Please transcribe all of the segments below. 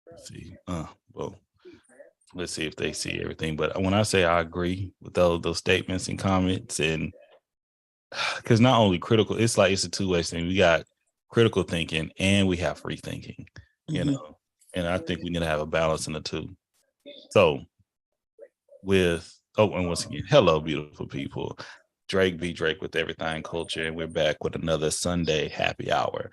Let's see. Well, let's see if they see everything. But when I say I agree with those statements and comments, and because not only critical, it's like it's a two-way thing. We got critical thinking and we have free thinking, you know. And I think we need to have a balance in the two. So with and once again, hello, beautiful people. Drake be Drake with Everything Culture, and we're back with another Sunday happy hour.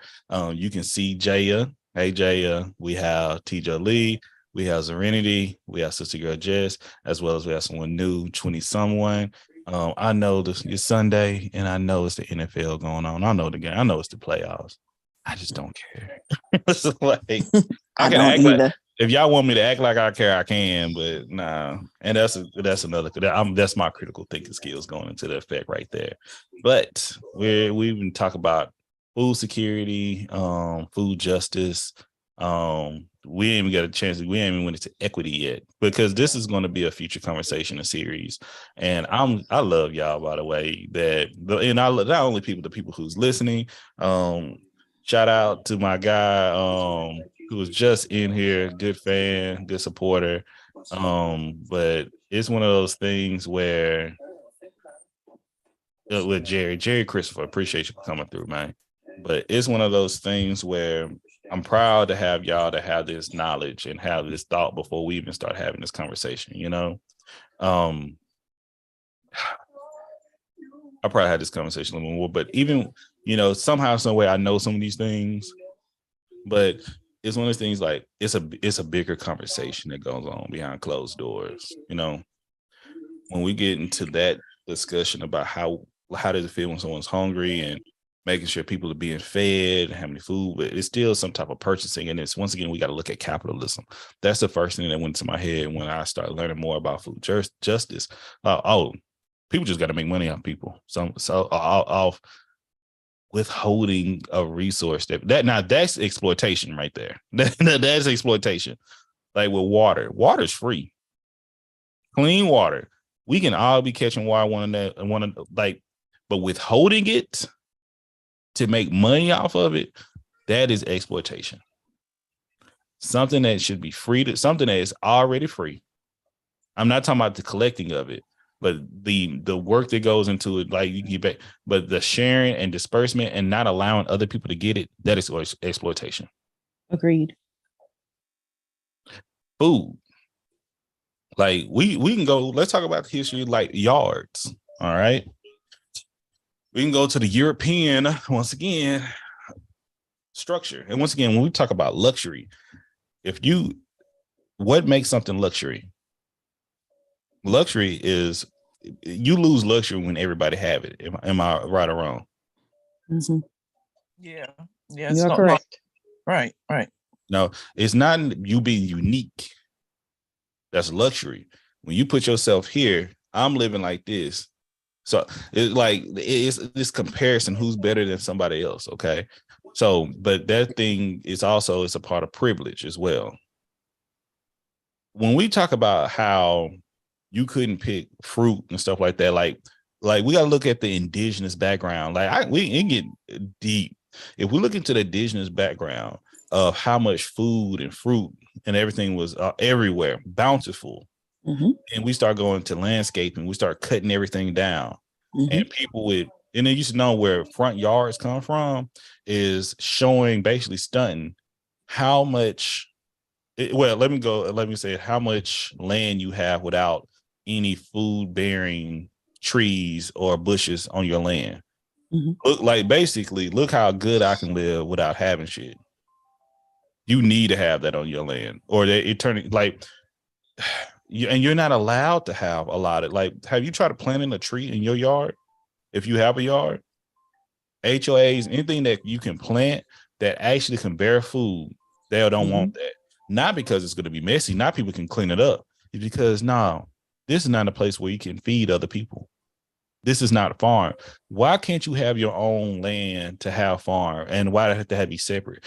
You can see Jaya. Hey Jaya, we have TJ Lee, we have Serenity, we have Sister Girl Jess, as well as we have someone new, 20 someone. I know this is Sunday, and I know it's the NFL going on. I know the game. I know it's the playoffs. I just don't care. It's like I I can don't act like either. if y'all want me to act like I care, I can, but nah. And that's another that's my critical thinking skills going into the effect right there. But we've been talking about food security, food justice. We ain't even got a chance. We ain't even went into equity yet because this is going to be a future conversation, a series. And I love y'all, by the way. And I love not only the people who's listening. Shout out to my guy who was just in here, good fan, good supporter. But it's one of those things where with Jerry Christopher, appreciate you for coming through, man. But it's one of those things where I'm proud to have y'all to have this knowledge and have this thought before we even start having this conversation, you know. Um I probably had this conversation a little more, but even, you know, somehow, some way I know some of these things, but it's one of those things like it's a bigger conversation that goes on behind closed doors. You know, when we get into that discussion about how does it feel when someone's hungry and making sure people are being fed and having food, but it's still some type of purchasing. And it's once again, we got to look at capitalism. That's the first thing that went to my head when I started learning more about food justice. People just got to make money off people. So off withholding a resource that's exploitation right there. That's exploitation. Like with water's free, clean water. We can all be catching water but withholding it to make money off of it, that is exploitation. Something that should be free to something that is already free. I'm not talking about the collecting of it, but the work that goes into it, like you get back, but the sharing and disbursement and not allowing other people to get it, that is exploitation. Agreed. Food. Like we can go, let's talk about the history like yards. All right. We can go to the European once again structure. And once again, when we talk about luxury, what makes something luxury? Luxury is you lose luxury when everybody have it. Am I right or wrong? Mm-hmm. Yeah. You are correct. Right. No, it's not you being unique. That's luxury. When you put yourself here, I'm living like this. So it's this comparison, who's better than somebody else. Okay. So, but that thing is also, it's a part of privilege as well. When we talk about how you couldn't pick fruit and stuff like that, like we got to look at the indigenous background. We can get deep. If we look into the indigenous background of how much food and fruit and everything was everywhere, bountiful, and we start going to landscaping, we start cutting everything down, and people and they used to know where front yards come from is showing, basically stunting how much. Let me say how much land you have without any food bearing trees or bushes on your land. Look how good I can live without having shit. You need to have that on your land, or it turning like and you're not allowed to have a lot of, like, have you tried to planting a tree in your yard? If you have a yard, HOAs, anything that you can plant that actually can bear food, they don't want that. Not because it's going to be messy, not people can clean it up. It's because this is not a place where you can feed other people. This is not a farm. Why can't you have your own land to have farm? And why do it have to have you separate?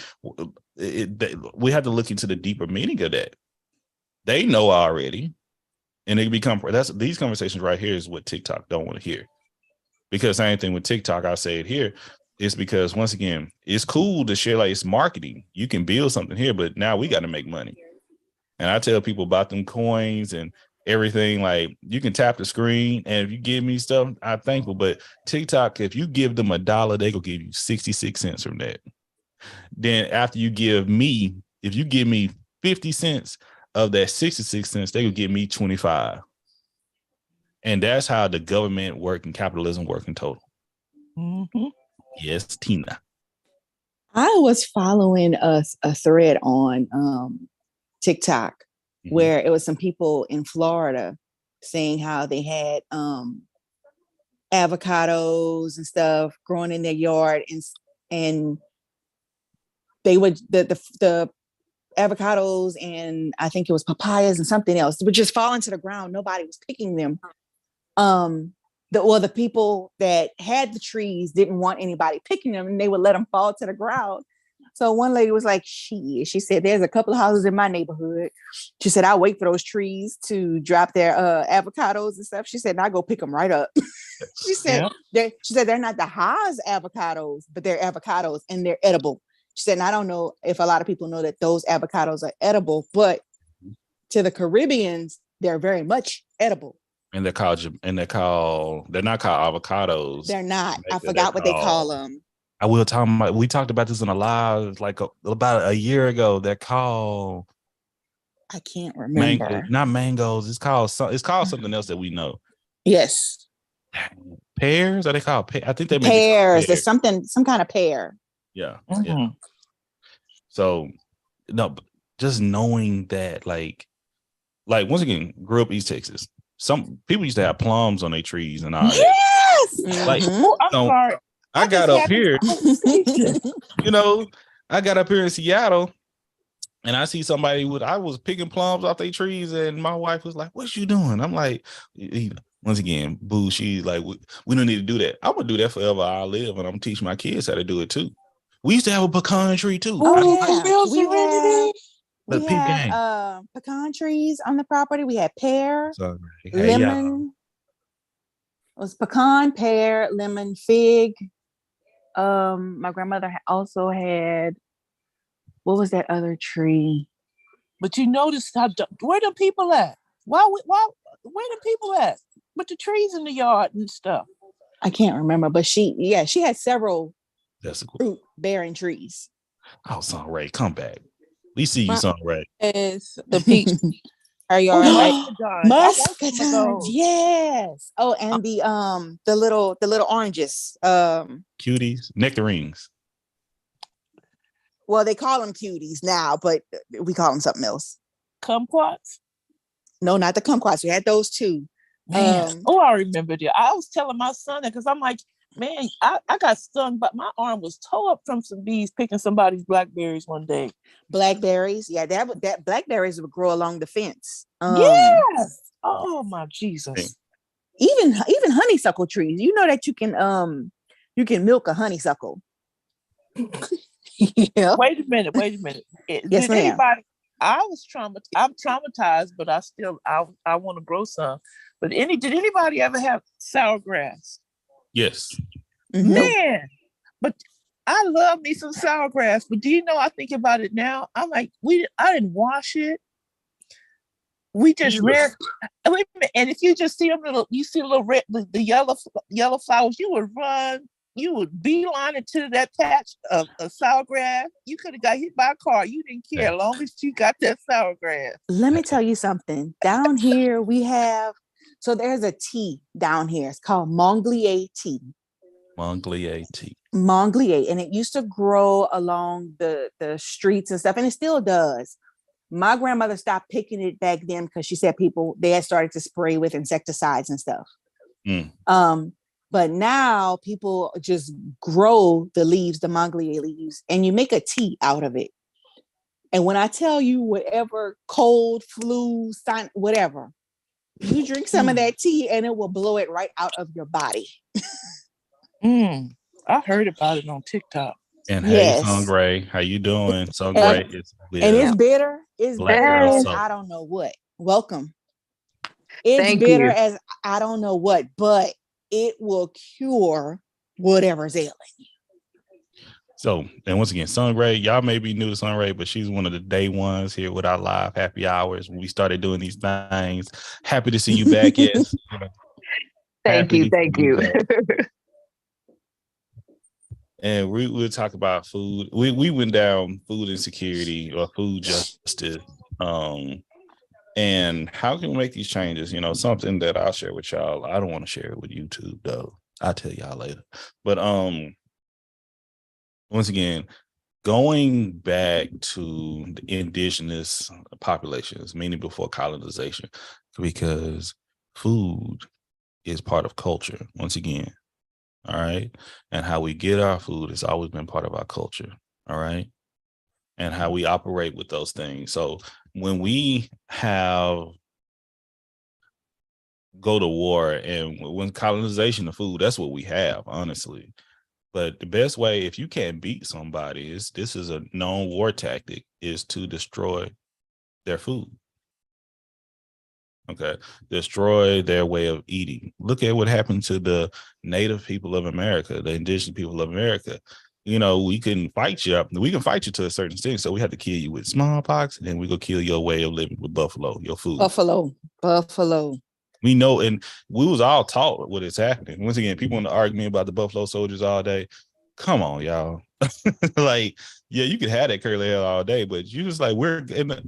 We have to look into the deeper meaning of that. They know already, and it become these conversations right here is what TikTok don't want to hear. Because same thing with TikTok, I say it here. It's because once again, it's cool to share, like it's marketing. You can build something here, but now we got to make money. And I tell people about them coins and everything. Like, you can tap the screen, and if you give me stuff, I'm thankful. But TikTok, if you give them $1, they gonna give you 66 cents from that. Then after you give me, if you give me 50 cents of that 66 cents, they will give me 25. And that's how the government work and capitalism work in total. Mm-hmm. Yes, Tina. I was following a thread on TikTok where it was some people in Florida saying how they had avocados and stuff growing in their yard, and they would the avocados and I think it was papayas and something else would just fall into the ground. Nobody was picking them. The people that had the trees didn't want anybody picking them, and they would let them fall to the ground. So one lady was like, she said, there's a couple of houses in my neighborhood. She said, I wait for those trees to drop their avocados and stuff. She said, and I go pick them right up. She said, they're not the highest avocados, but they're avocados and they're edible. She said, and I don't know if a lot of people know that those avocados are edible, but to the Caribbeans, they're very much edible. And they're not called avocados. They're not. I forgot what they call them. We talked about this in a live like about a year ago. They're called, I can't remember. Not mangoes. It's called something else that we know. Yes. Pears? Are they called pears? I think they pears. There's some kind of pear. Yeah. Mm-hmm. Yeah. So no, just knowing that, like once again, grew up East Texas. Some people used to have plums on their trees and all. Yes. Like, I'm sorry. I got up here. I got up here in Seattle, and I see somebody I was picking plums off their trees, and my wife was like, "What you doing?" I'm like, once again, boo. She's like, we don't need to do that. I'm gonna do that forever. I live, and I'm teaching my kids how to do it too. We used to have a pecan tree too. We had pecan trees on the property. We had pear, lemon. It was pecan, pear, lemon, fig. My grandmother also had, what was that other tree? But you notice where the people at? Where the people at? With the trees in the yard and stuff. I can't remember, but she had several fruit bearing trees. Oh, Son Ray, come back. We see you, Son Ray. Is the peach her yard? Muscatines, yes. Oh, and the little oranges. Cuties, nectarines. Well, they call them cuties now, but we call them something else. Kumquats? No, not the kumquats. We had those too. I remember that. I was telling my son that because I'm like, man, I got stung, but my arm was tore up from some bees picking somebody's blackberries one day. Blackberries, yeah, that blackberries would grow along the fence. Yes. Oh my Jesus. Even honeysuckle trees. You know that you can milk a honeysuckle. Yeah. Wait a minute. Yes, ma'am. I'm traumatized, but I want to grow some. But did anybody ever have sour grass? Yes. Man, but I love me some sour grass. But do you know, I think about it now. I'm like, I didn't wash it. We just ran. And if you just see little red, the yellow flowers, you would run. You would beeline into that patch of sour grass. You could have got hit by a car. You didn't care as long as you got that sour grass. Let me tell you something. Down here we have. So there's a tea down here. It's called Monglier tea. Monglier tea. Monglier, and it used to grow along the streets and stuff, and it still does. My grandmother stopped picking it back then because she said they had started to spray with insecticides and stuff. But now people just grow the leaves, the Monglier leaves, and you make a tea out of it. And when I tell you, whatever cold, flu, whatever, you drink some of that tea and it will blow it right out of your body. I heard about it on TikTok. And hey, Song Ray, how you doing? Song Ray is bitter. And it's bitter. It's bitter as I don't know what. Welcome. It's bitter as I don't know what, but it will cure whatever's ailing you. So, and once again, Sunray, y'all may be new to Sunray, but she's one of the day ones here with our live happy hours when we started doing these things. Happy to see you back. Yes. Thank Happy you. to Thank see you you. back. And we'll talk about food. We went down food insecurity or food justice. And how can we make these changes? You know, something that I'll share with y'all. I don't want to share it with YouTube though. I'll tell y'all later. But once again, going back to the indigenous populations, meaning before colonization, because food is part of culture. Once again, all right, and how we get our food has always been part of our culture. All right, and how we operate with those things. So when we have go to war and when colonization of food, that's what we have, honestly. But the best way, if you can't beat somebody, is this is a known war tactic, is to destroy their food. Okay, destroy their way of eating. Look at what happened to the native people of America, the indigenous people of America. You know, we can fight you up. We can fight you to a certain extent. So we have to kill you with smallpox, and then we go kill your way of living with buffalo, your food. Buffalo. We know, and we was all taught what is happening. Once again, people want to argue me about the buffalo soldiers all day. Come on, y'all. Like, yeah, you could have that curly hair all day, but you just like, we're in the,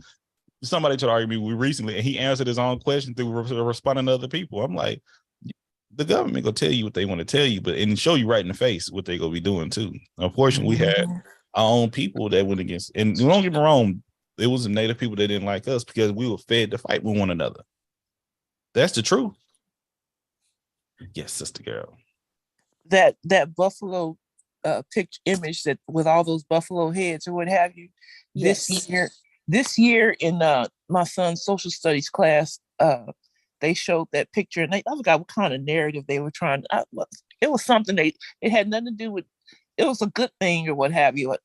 somebody tried to argue me recently, and he answered his own question through responding to other people. I'm like, the government gonna tell you what they want to tell you, but and show you right in the face what they gonna be doing too. Unfortunately, we had our own people that went against, and don't get me wrong, it was the native people that didn't like us because we were fed to fight with one another. That's the truth. Yes, sister girl. That buffalo picture image that with all those buffalo heads or what have you. Yes. This year in my son's social studies class, they showed that picture, and I forgot what kind of narrative they were trying to. It was something it had nothing to do with. It was a good thing or what have you.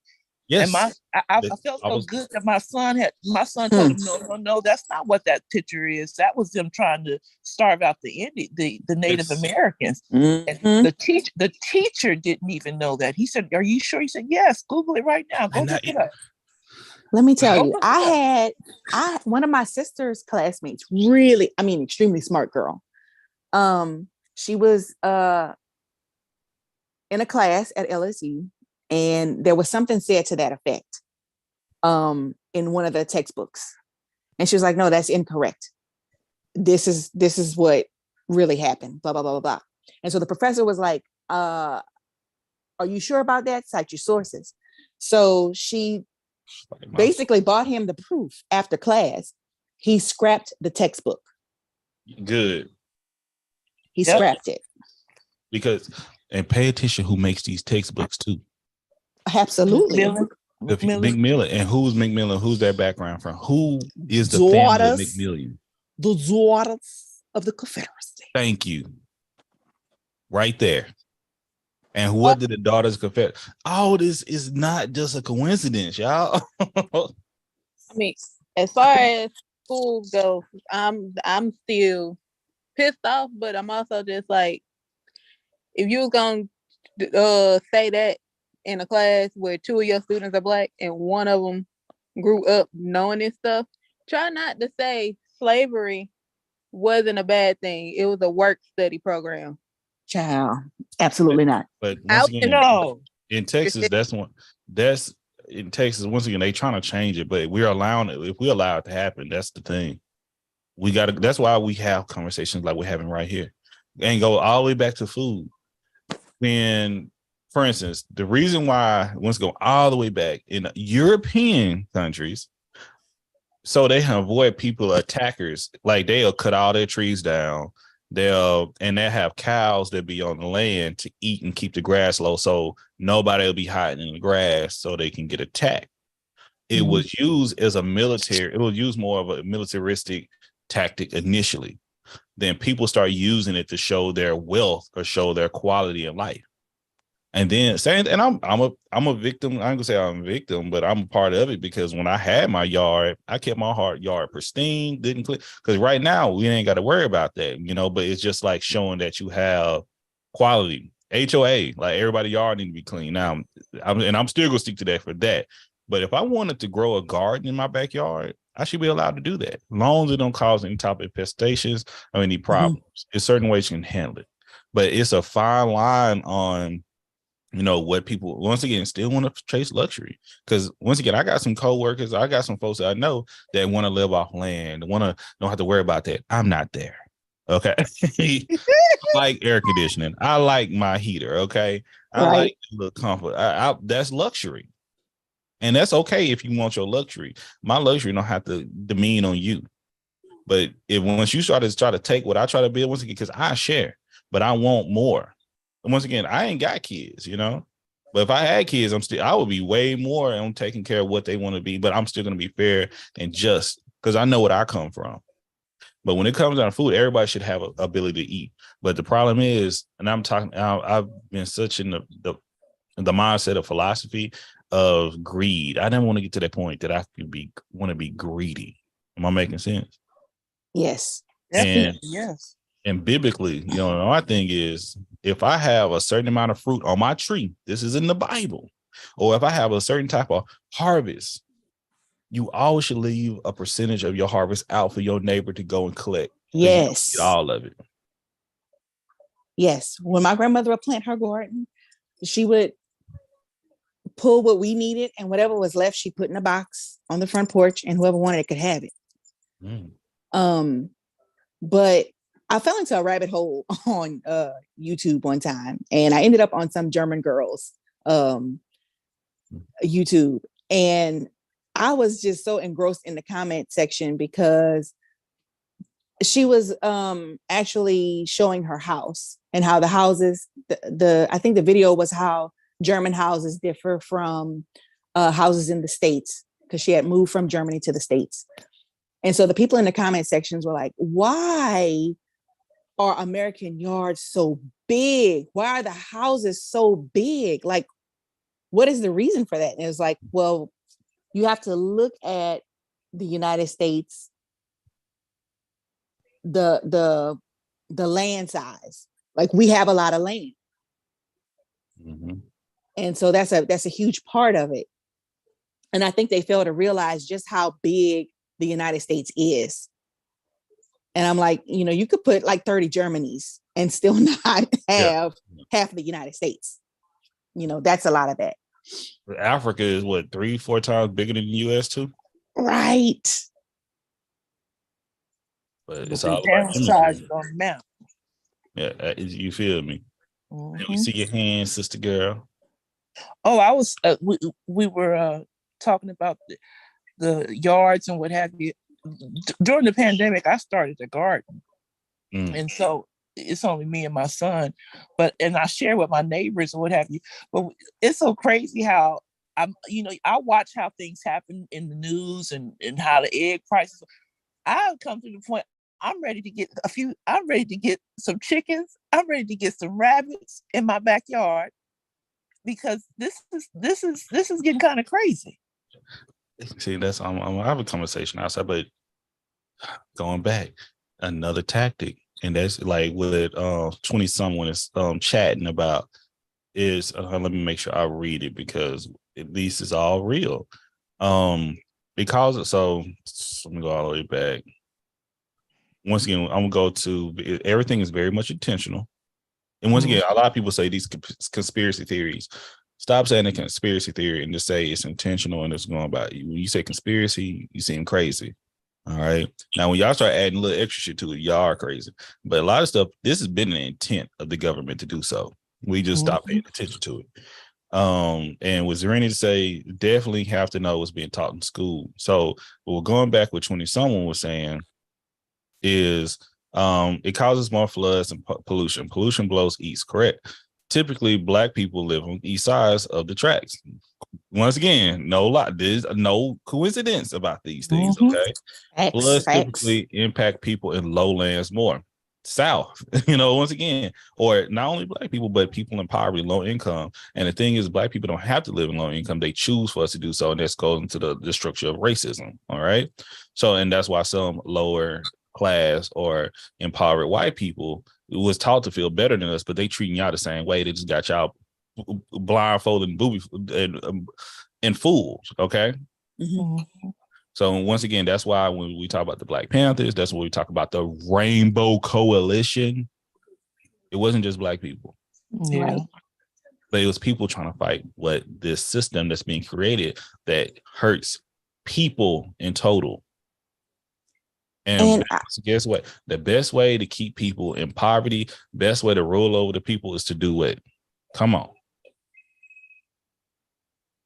Yes. And I felt so good that my son told him, no, that's not what that picture is. That was them trying to starve out the Native Americans. Mm-hmm. And the teacher didn't even know that. He said, "Are you sure?" He said, "Yes, Google it right now. Go look it up." Let me tell you, I one of my sister's classmates, really, I mean, extremely smart girl. She was in a class at LSU, and there was something said to that effect in one of the textbooks. And she was like, no, that's incorrect. This is what really happened, blah, blah, blah, blah, blah. And so the professor was like, are you sure about that? Cite your sources. So she basically bought him the proof after class. He scrapped the textbook. Good. He scrapped it. Because, and pay attention who makes these textbooks too. Absolutely. McMillan. And who's McMillan? Who's their background from? Who is the family of McMillan? The daughters of the Confederacy. Thank you. Right there. And what did the daughters confess? Oh, this is not just a coincidence, y'all. I mean, as far as school goes, I'm still pissed off, but I'm also just like, if you was gonna say that in a class where two of your students are Black and one of them grew up knowing this stuff, try not to say slavery wasn't a bad thing. It was a work study program. Child, absolutely not. But once again, in Texas, that's in Texas. Once again, they trying to change it, but we're allowing it. If we allow it to happen, that's the thing. We got to. That's why we have conversations like we're having right here, and go all the way back to food. Then, for instance, the reason why once go all the way back in European countries, so they avoid people attackers. Like they'll cut all their trees down. They'll have cows that be on the land to eat and keep the grass low, so nobody will be hiding in the grass so they can get attacked. It was used as a military. It was used more of a militaristic tactic initially. Then people start using it to show their wealth or show their quality of life. And then saying, and I'm a victim. I'm gonna say I'm a victim, but I'm a part of it because when I had my yard, I kept my yard pristine, didn't clean. Because right now we ain't got to worry about that, you know. But it's just like showing that you have quality. HOA, like everybody yard need to be clean. Now, I'm still gonna stick to that for that. But if I wanted to grow a garden in my backyard, I should be allowed to do that, as long as it don't cause any type of infestations or any problems. There's certain ways you can handle it, but it's a fine line on, what people once again still want to chase luxury. Because once again, I got some coworkers, I got some folks that I know that want to live off land, want to don't have to worry about that. I'm not there. Okay. I like air conditioning. I like my heater. Okay. I like the comfort. That's luxury. And that's okay if you want your luxury. My luxury don't have to demean on you. But if once you try to take what I try to build, once again, because I share, but I want more. And once again, I ain't got kids, But if I had kids, I would be way more on taking care of what they want to be. But I'm still going to be fair and just because I know what I come from. But when it comes down to food, everybody should have an ability to eat. But the problem is, and I've been such in the mindset of philosophy of greed. I didn't want to get to that point that I could want to be greedy. Am I making sense? Yes. And yes. And biblically, my thing is, if I have a certain amount of fruit on my tree, this is in the Bible, or if I have a certain type of harvest, you always should leave a percentage of your harvest out for your neighbor to go and collect. Yes. All of it. Yes. When my grandmother would plant her garden, she would pull what we needed, and whatever was left, she put in a box on the front porch, and whoever wanted it could have it. But I fell into a rabbit hole on YouTube one time, and I ended up on some German girls YouTube, and I was just so engrossed in the comment section because she was actually showing her house and how the houses, I think the video was how German houses differ from houses in the States, because she had moved from Germany to the States. And so the people in the comment sections were like, why are American yards so big? Why are the houses so big? Like, what is the reason for that? And it was like, well, you have to look at the United States, the land size. Like, we have a lot of land. And so that's a huge part of it. And I think they fail to realize just how big the United States is. And I'm like, you could put like 30 Germanys and still not have half of the United States. That's a lot of that. Africa is what, 3-4 times bigger than the US too? Right. But it's all about size on the map. Yeah, you feel me? And we see your hands, sister girl. Oh, I was we were talking about the yards and what have you. During the pandemic, I started a garden, and so it's only me and my son, and I share with my neighbors and what have you. But it's so crazy how I watch how things happen in the news and how the egg prices. I've come to the point I'm ready to get I'm ready to get some chickens. I'm ready to get some rabbits in my backyard, because this is getting kind of crazy. See, that's I'm have a conversation outside, but going back, another tactic, and that's like what 20 someone is chatting about is let me make sure I read it, because at least it's all real. Because so let me go all the way back. Once again, I'm gonna go to everything is very much intentional. And once again, a lot of people say these conspiracy theories. Stop saying a conspiracy theory and just say it's intentional and it's going about you. When you say conspiracy, you seem crazy. All right. Now, when y'all start adding a little extra shit to it, y'all are crazy. But a lot of stuff, this has been an intent of the government to do so. We just stop paying attention to it. And with Zareni to say, definitely have to know what's being taught in school. So what we're going back with 20 someone was saying is it causes more floods and pollution. Pollution blows east, correct? Typically, Black people live on the east sides of the tracks. Once again, there's no coincidence about these things, okay? Floods typically impact people in lowlands more. South, once again, or not only Black people, but people in poverty, low income. And the thing is, Black people don't have to live in low income. They choose for us to do so. And this goes into the structure of racism. All right. So, and that's why some lower class or impoverished white people was taught to feel better than us, but they treating y'all the same way. They just got y'all blindfolded and booby and fooled. Okay. Mm-hmm. So once again, that's why when we talk about the Black Panthers, that's when we talk about the Rainbow Coalition. It wasn't just Black people. Yeah. Right. But it was people trying to fight what this system that's being created that hurts people in total. And guess what? The best way to keep people in poverty, best way to rule over the people is to do what? Come on.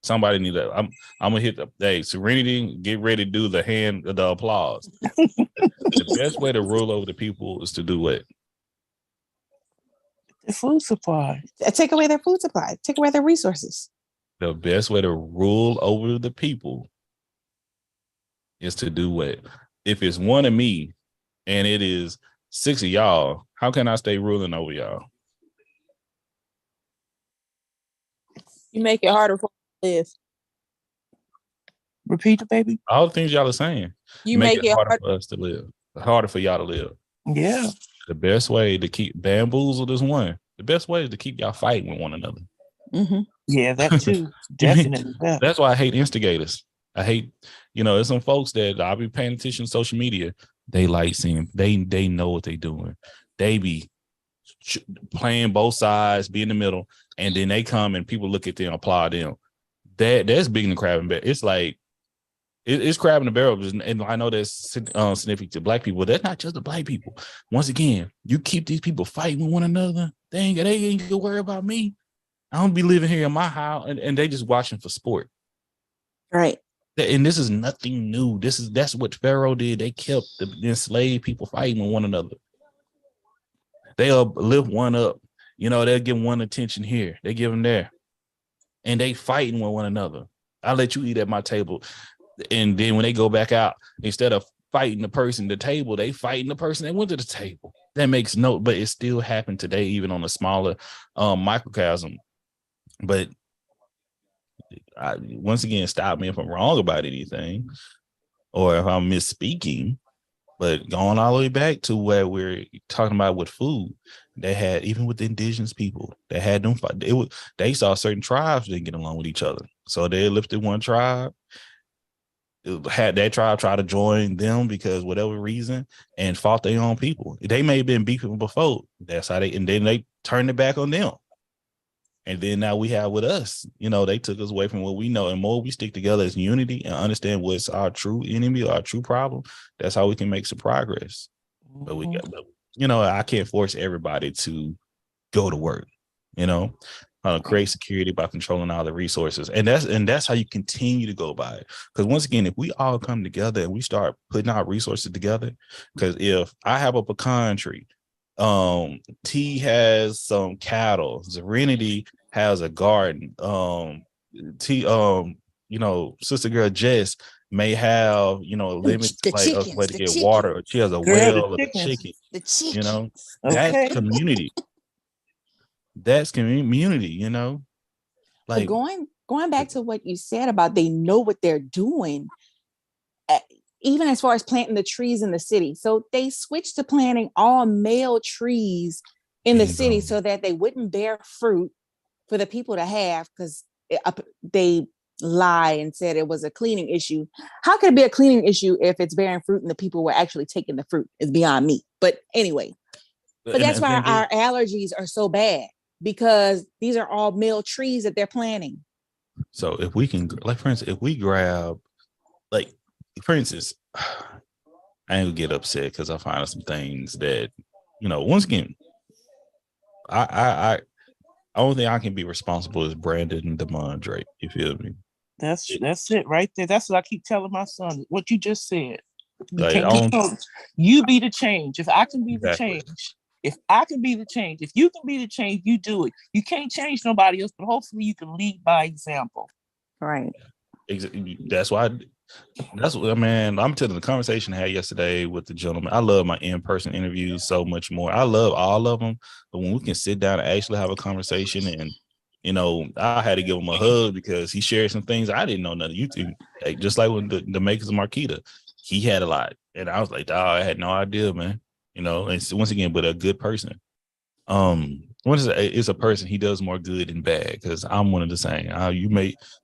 Somebody need that. I'm gonna hit the Serenity, get ready to do the applause. The best way to rule over the people is to do what? The food supply. Take away their food supply, take away their resources. The best way to rule over the people is to do what? If it's one of me and it is 6 of y'all, how can I stay ruling over y'all? You make it harder for this. Repeat it, baby. All the things y'all are saying. You make it harder for us to live. Harder for y'all to live. Yeah. The best way to keep bamboozled is one. The best way is to keep y'all fighting with one another. Mm-hmm. Yeah, that too. Definitely. That's why I hate instigators. I hate, there's some folks that I'll be paying attention to social media. They like seeing, they know what they doing. They be playing both sides, be in the middle, and then they come and people look at them, applaud them. That's big in the crab and barrel. It's like, it's crab in the barrel, and I know that's significant to Black people. That's not just the Black people. Once again, you keep these people fighting with one another. They ain't gonna worry about me. I don't be living here in my house, and they just watching for sport. Right. And this is nothing new. That's what Pharaoh did. They kept the enslaved people fighting with one another. They'll lift one up. They'll give one attention here. They give them there. And they fighting with one another. I'll let you eat at my table. And then when they go back out, instead of fighting the person at the table, they fighting the person that went to the table. That makes but it still happened today, even on a smaller microcosm. But once again, stop me if I'm wrong about anything or if I'm misspeaking. But going all the way back to where we're talking about with food, they had, even with the indigenous people, they had them fight. They saw certain tribes didn't get along with each other. So they lifted one tribe, had that tribe try to join them because whatever reason, and fought their own people. They may have been beefing before. That's how and then they turned it back on them. And then now we have with us, they took us away from what we know. And more we stick together as unity and understand what's our true enemy or our true problem, that's how we can make some progress. But we got, I can't force everybody to go to work, create security by controlling all the resources. And that's how you continue to go by it. Because once again, if we all come together and we start putting our resources together, because if I have a pecan tree, T has some cattle, Serenity has a garden, sister girl Jess may have limited way to get water, or she has a well of chicken. That's community. That's community. Like going back to what you said about they know what they're doing, even as far as planting the trees in the city. So they switched to planting all male trees in the city so that they wouldn't bear fruit for the people to have, because they lied and said it was a cleaning issue. How could it be a cleaning issue if it's bearing fruit and the people were actually taking the fruit? Is beyond me. But anyway, that's why our allergies are so bad, because these are all male trees that they're planting. So if we can, like, for instance, if we grab, like, for instance, I ain't gonna get upset because I find some things that, once again, I only thing I can be responsible is Brandon and DeMondre. You feel me? That's it right there. That's what I keep telling my son. What you just said. You be the change. If I can be the change, if I can be the change, if you can be the change, you do it. You can't change nobody else, but hopefully you can lead by example. Right. That's why. That's what, man. I'm telling the conversation I had yesterday with the gentleman. I love my in-person interviews so much more. I love all of them, but when we can sit down and actually have a conversation, and I had to give him a hug because he shared some things I didn't know nothing. YouTube, just like when the makers of Marquita, he had a lot, and I was like, dog, I had no idea, man. And once again, but a good person. What is it? It's a person. He does more good than bad. Because I'm one of the same.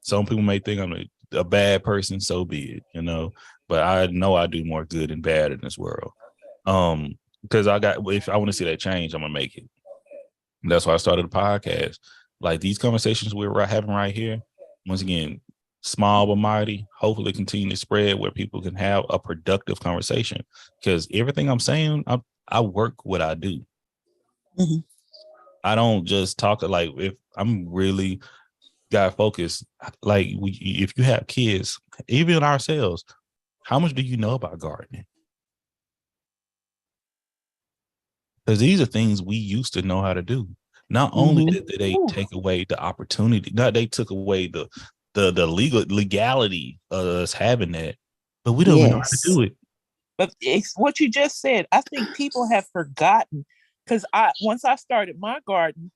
Some people may think I'm a bad person. So be it, But I know I do more good than bad in this world. Because if I want to see that change, I'm gonna make it. That's why I started a podcast. Like these conversations we're having right here. Once again, small but mighty. Hopefully, continue to spread where people can have a productive conversation. Because everything I'm saying, I work what I do. Mm-hmm. I don't just talk like if I'm really got focused. Like if you have kids, even ourselves, how much do you know about gardening? Because these are things we used to know how to do. Not only did they take away the opportunity, they took away the legality of us having that, but we don't even know how to do it. But it's what you just said. I think people have forgotten because once I started my garden,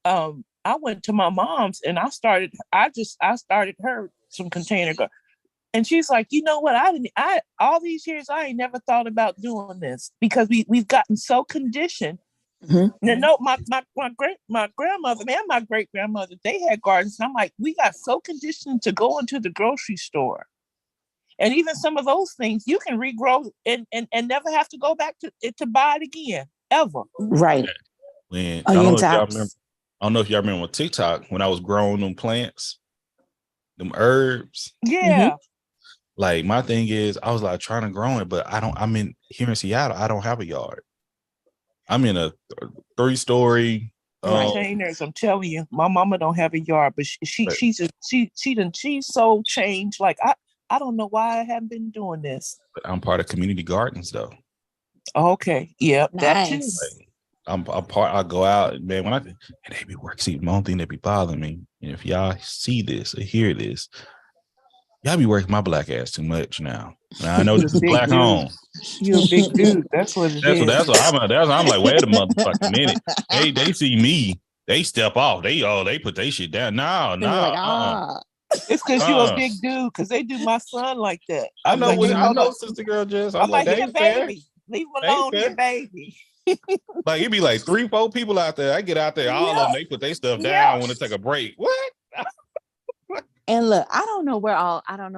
I went to my mom's and I started her some container garden. And she's like, you know what? All these years I ain't never thought about doing this because we've gotten so conditioned. No, my grandmother and my great grandmother, they had gardens. And I'm like, we got so conditioned to go into the grocery store. And even some of those things you can regrow and never have to go back to buy it again, ever. Right. I don't know if y'all remember on TikTok when I was growing them plants, them herbs. Yeah. Like my thing is, I was like trying to grow it, but I'm here in Seattle. I don't have a yard. I'm in a 3-story containers. I'm telling you, my mama don't have a yard, but she's so changed. Like I don't know why I haven't been doing this. But I'm part of community gardens though. Okay, yeah, nice. That too. Like, I'm part. I go out, man. When and they be working. See, the only thing that be bothering me, and if y'all see this or hear this, y'all be working my black ass too much now. I know this is black home. You're a big dude. That's what it is. That's what I'm like. Wait a motherfucking minute. They see me. They step off. They put their shit down. No. Like, It's because you're a big dude. Because they do my son like that. I know, sister girl. Just I'm like, hey, baby, leave him alone, here, baby. Like it'd be like 3-4 people out there. I get out there, all of them, they put their stuff down. Want to take a break. What? And look, I don't know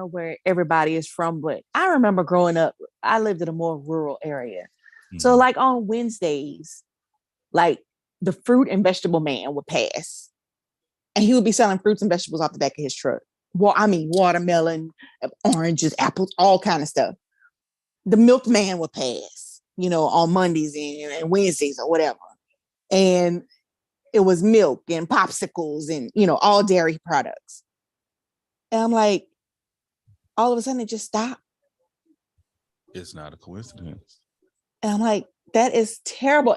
where everybody is from, but I remember growing up, I lived in a more rural area. So like on Wednesdays, like the fruit and vegetable man would pass and he would be selling fruits and vegetables off the back of his truck. Well, I mean, watermelon, oranges, apples, all kind of stuff. The milkman would pass, on Mondays and Wednesdays or whatever. And it was milk and popsicles and, all dairy products. And I'm like, all of a sudden it just stopped. It's not a coincidence. And I'm like, that is terrible.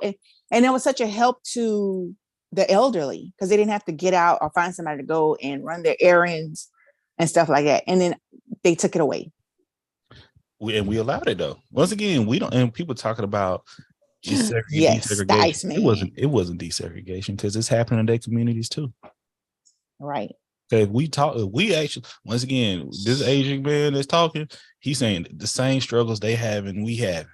And it was such a help to the elderly because they didn't have to get out or find somebody to go and run their errands and stuff like that. And then they took it away. We allowed it though. Once again, we don't. And people talking about desegregation. It wasn't desegregation because it's happening in their communities too. Right. Okay, we actually, once again, this Asian man that's talking, he's saying the same struggles they have and we have.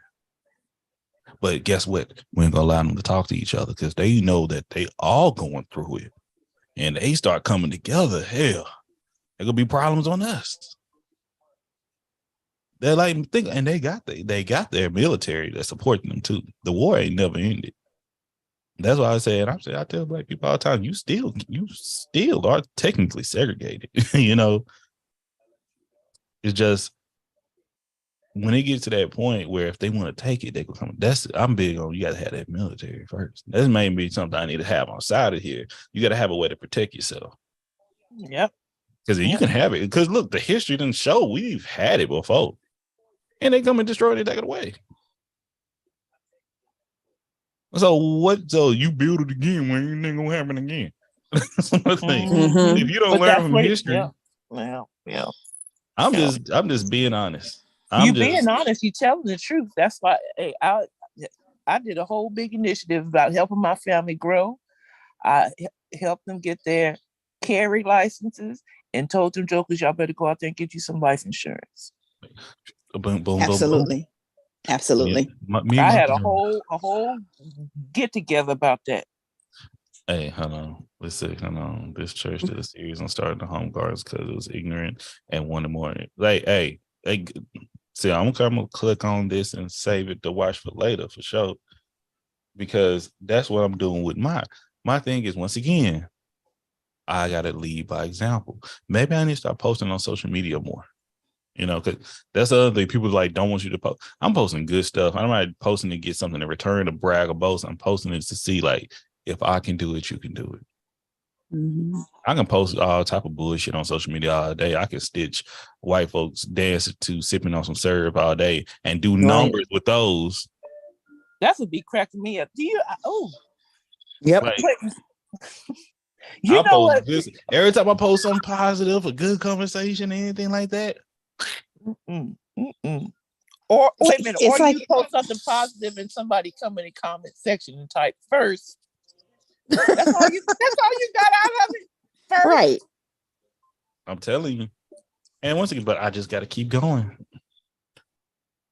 But guess what? We ain't gonna allow them to talk to each other because they know that they all going through it. And they start coming together, hell, there gonna be problems on us. They're like, and they got their military that's supporting them too. The war ain't never ended. That's why I tell black people all the time, you still are technically segregated. It's just when it gets to that point where if they want to take it, they can come. I'm big on you got to have that military first. That may be something I need to have on side of here. You got to have a way to protect yourself. Yep. Because you can have it. Because look, the history didn't show we've had it before, and they come and destroy it and take it away. So what? So you build it again when you ain't gonna happen again. That's one thing. If you don't learn from history, yeah. I'm just being honest. Being honest. You telling the truth. That's why I did a whole big initiative about helping my family grow. I helped them get their carry licenses and told them jokers, y'all better go out there and get you some life insurance. Boom, boom, absolutely. Boom. Absolutely. Me and I my had a family- whole get together about that. Hey, hold on. Let's see. Hold on. This church did a series on starting the home guards because it was ignorant and wanted more. Like, hey, see, I'm gonna click on this and save it to watch for later for sure. Because that's what I'm doing with my thing is, once again, I gotta lead by example. Maybe I need to start posting on social media more. Because that's the other thing. People like don't want you to post. I'm posting good stuff. I'm not posting to get something in return to brag or boast. I'm posting it to see like if I can do it, you can do it. Mm-hmm. I can post all type of bullshit on social media all day. I can stitch white folks dancing to sipping on some syrup all day and do numbers with those. That's what be cracking me up. Do you? Yep. Like, you know what? This, every time I post something positive, a good conversation, anything like that. Or wait a minute, it's or like, you post something positive and somebody come in the comment section and type first. That's all you got out of it. First. Right. I'm telling you. And once again, but I just gotta keep going.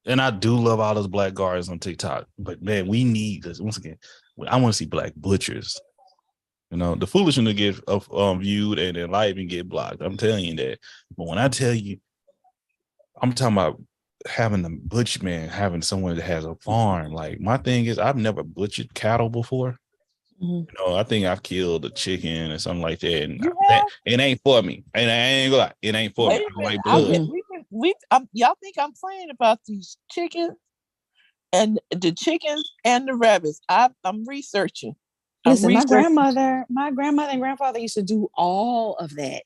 And I do love all those black guards on TikTok. But man, we need this. Once again, I want to see black butchers. The foolish one to get viewed and then live and get blocked. I'm telling you that. But when I tell you, I'm talking about having a butcher man, having someone that has a farm. Like, my thing is, I've never butchered cattle before. Mm-hmm. I think I've killed a chicken or something like that, and You have? it ain't for me. And I ain't gonna lie, it ain't for me. I don't like blood. Y'all think I'm playing about these chickens and the rabbits? I'm researching. Listen, my grandmother and grandfather used to do all of that.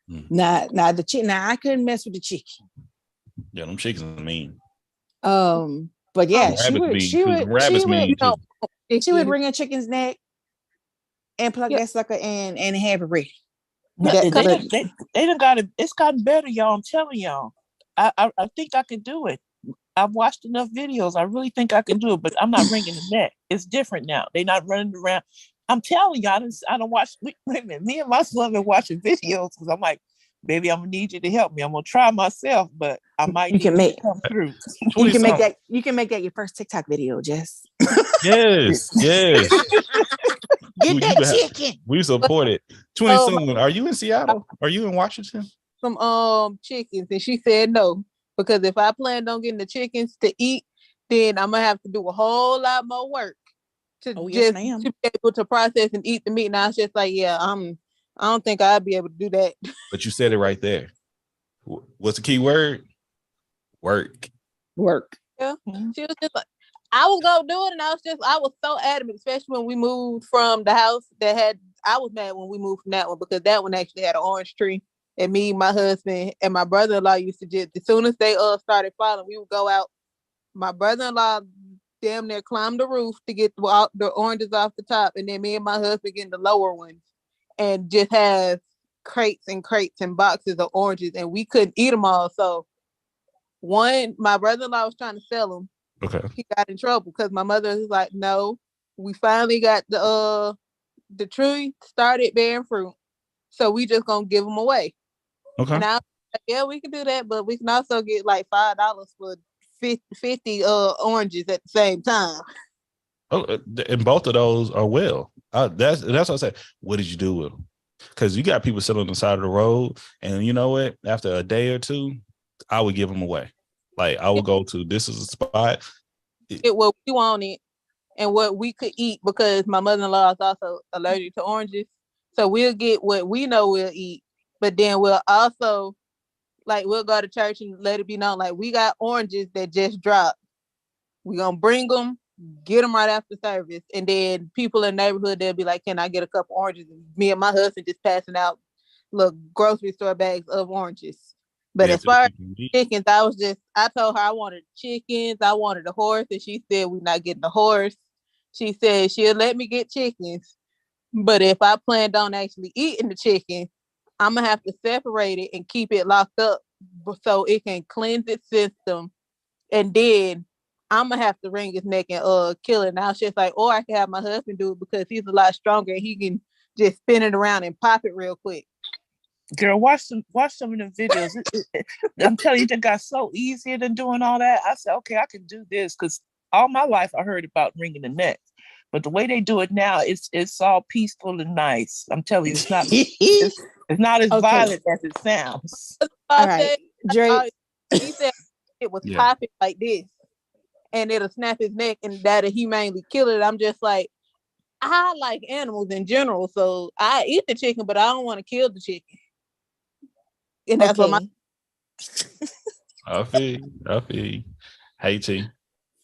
Now the chicken. Now I couldn't mess with the chicken. Yeah, them chickens are mean. But yeah, she would wring a chicken's neck and plug that sucker in and have it ready. They done got it. It's gotten better, y'all. I'm telling y'all. I think I can do it. I've watched enough videos. I really think I can do it, but I'm not wringing the neck. It's different now. They're not running around. I'm telling y'all, I don't watch. Wait a minute. Me and my son been watching videos because I'm like, baby, I'm gonna need you to help me. I'm gonna try myself, but I might need you to come through. You can make that. You can make that your first TikTok video, Jess. Yes. Get that chicken. We support it. 27. Are you in Seattle? Are you in Washington? Some chickens, and she said no, because if I planned on getting the chickens to eat, then I'm gonna have to do a whole lot more work to to be able to process and eat the meat. And I was just like, yeah, I don't think I'd be able to do that. But you said it right there. What's the key word? Work. Yeah. She was just like, I was gonna do it, and I was so adamant, especially when we moved from the house I was mad when we moved from that one, because that one actually had an orange tree. And me, my husband, and my brother-in-law used to just, as soon as they started falling, we would go out. My brother-in-law damn near climbed the roof to get the oranges off the top, and then me and my husband getting the lower ones, and just have crates and crates and boxes of oranges, and we couldn't eat them all. So my brother-in-law was trying to sell them. Okay. He got in trouble because my mother was like, no, we finally got the tree started bearing fruit, so we just gonna give them away. Okay. And I was like, yeah, we can do that, but we can also get like $5 for 50 oranges at the same time. Oh, and both of those are well. That's what I said. What did you do with them? Because you got people sitting on the side of the road, and you know what? After a day or two, I would give them away. Like, I would go to, this is a spot. Get what we wanted and what we could eat, because my mother-in-law is also allergic to oranges. So we'll get what we know we'll eat, but then we'll also, like, we'll go to church and let it be known, like, we got oranges that just dropped. We're going to bring them, get them right after service. And then people in the neighborhood, they'll be like, can I get a couple oranges? And me and my husband just passing out little grocery store bags of oranges. But as far as chickens, I told her I wanted chickens, I wanted a horse, and she said we're not getting a horse. She said she'll let me get chickens, but if I planned on actually eating the chicken, I'm gonna have to separate it and keep it locked up so it can cleanse its system, and then I'm gonna have to wring his neck and kill it. Now she's like, or I can have my husband do it because he's a lot stronger and he can just spin it around and pop it real quick. Girl, watch some of the videos. I'm telling you, it got so easier than doing all that. I said, okay, I can do this because all my life I heard about wringing the neck, but the way they do it now, it's all peaceful and nice. I'm telling you, it's not as Okay. violent as it sounds. All right, Drake. He said it was Yeah. popping like this, and it'll snap his neck, and that'll humanely kill it. I'm just like, I like animals in general, so I eat the chicken, but I don't want to kill the chicken. And that's what my I feel you. Hey T.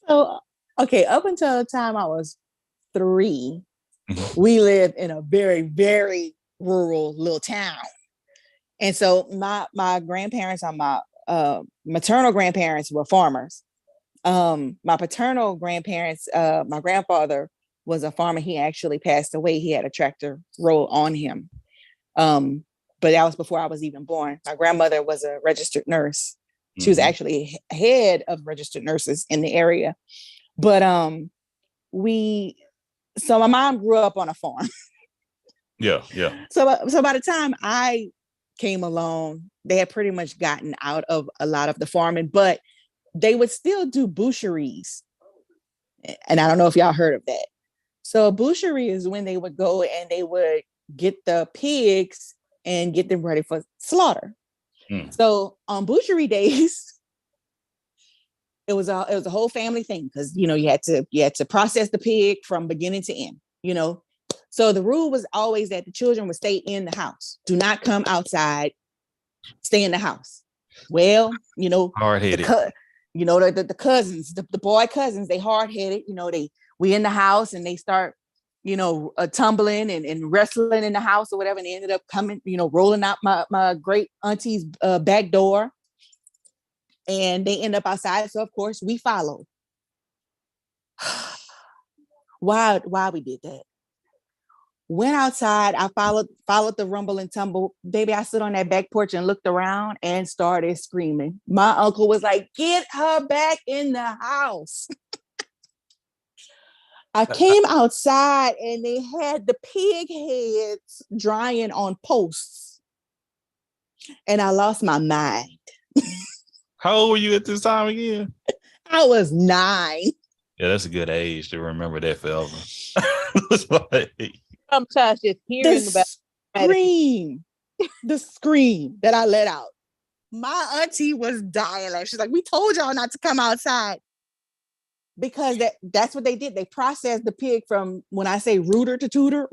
So, okay, up until the time I was 3, we lived in a very, very rural little town. And so my grandparents and my maternal grandparents were farmers. My paternal grandparents, my grandfather was a farmer. He actually passed away. He had a tractor roll on him. But that was before I was even born. My grandmother was a registered nurse. She was actually head of registered nurses in the area. But so my mom grew up on a farm. Yeah. So by the time I came along, they had pretty much gotten out of a lot of the farming, but they would still do boucheries. And I don't know if y'all heard of that. So a boucherie is when they would go and they would get the pigs and get them ready for slaughter. So on boucherie days, it was a whole family thing because you had to process the pig from beginning to end. So the rule was always that the children would stay in the house. Do not come outside. Stay in the house. Well, hard-headed. The cousins, the boy cousins, they hard-headed. We in the house and they start, tumbling and wrestling in the house or whatever, and they ended up coming, rolling out my great auntie's back door, and they end up outside. So of course we followed. Why we did that? Went outside. I followed the rumble and tumble. Baby, I stood on that back porch and looked around and started screaming. My uncle was like, "Get her back in the house." I came outside and they had the pig heads drying on posts. And I lost my mind. How old were you at this time again? I was 9. Yeah, that's a good age to remember that forever. sometimes just hearing about the scream that I let out. My auntie was dying. Like, she's like, "We told y'all not to come outside." Because that's what they did. They processed the pig from, when I say rooter to tutor.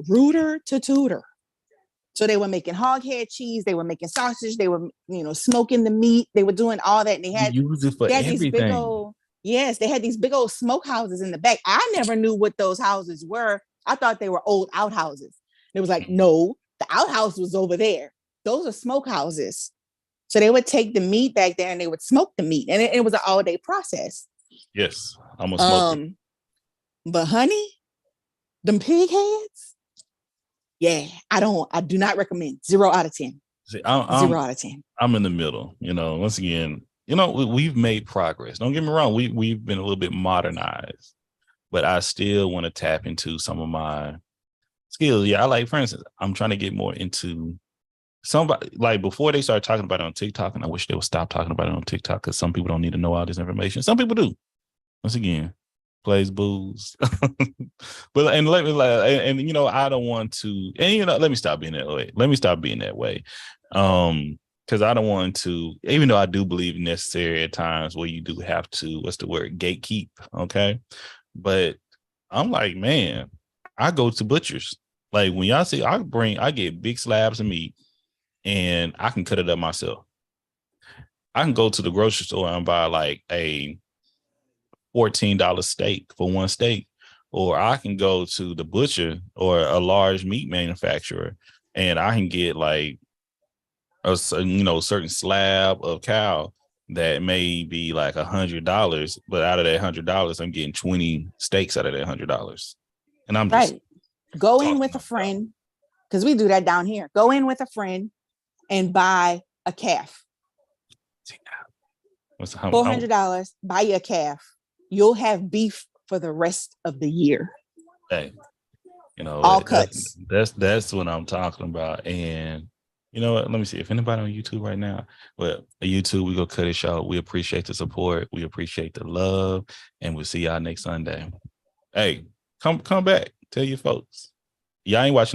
So they were making hog head cheese. They were making sausage. They were, smoking the meat. They were doing all that. And they had, use it for everything. They had these big old smoke houses in the back. I never knew what those houses were. I thought they were old outhouses. It was like, no, the outhouse was over there. Those are smoke houses. So they would take the meat back there and they would smoke the meat. And it was an all-day process. Yes, I'm a smoker. But honey, them pig heads, yeah, I do not recommend. 0 out of 10. See, 0 out of 10. I'm in the middle. Once again, we've made progress. Don't get me wrong. We've been a little bit modernized, but I still want to tap into some of my skills. Yeah, for instance, I'm trying to get more into somebody, like before they started talking about it on TikTok, and I wish they would stop talking about it on TikTok because some people don't need to know all this information. Some people do. Once again, plays booze. But I don't want to, and let me stop being that way. Because I don't want to, even though I do believe necessary at times where you do have to, what's the word, gatekeep, okay? But I'm like, man, I go to butchers. Like when y'all see, I get big slabs of meat and I can cut it up myself. I can go to the grocery store and buy like a $14 steak for one steak, or I can go to the butcher or a large meat manufacturer and I can get like a certain slab of cow that may be like $100, but out of that $100, I'm getting 20 steaks out of that $100. And I'm just go in with a friend, because we do that down here. Go in with a friend and buy a calf. $400, buy you a calf. You'll have beef for the rest of the year. Hey, all cuts. That's what I'm talking about. And You know what? Let me see. If anybody on YouTube right now, well, YouTube, we go cut it short. We appreciate the support. We appreciate the love. And we'll see y'all next Sunday. Hey, come back. Tell your folks. Y'all ain't watching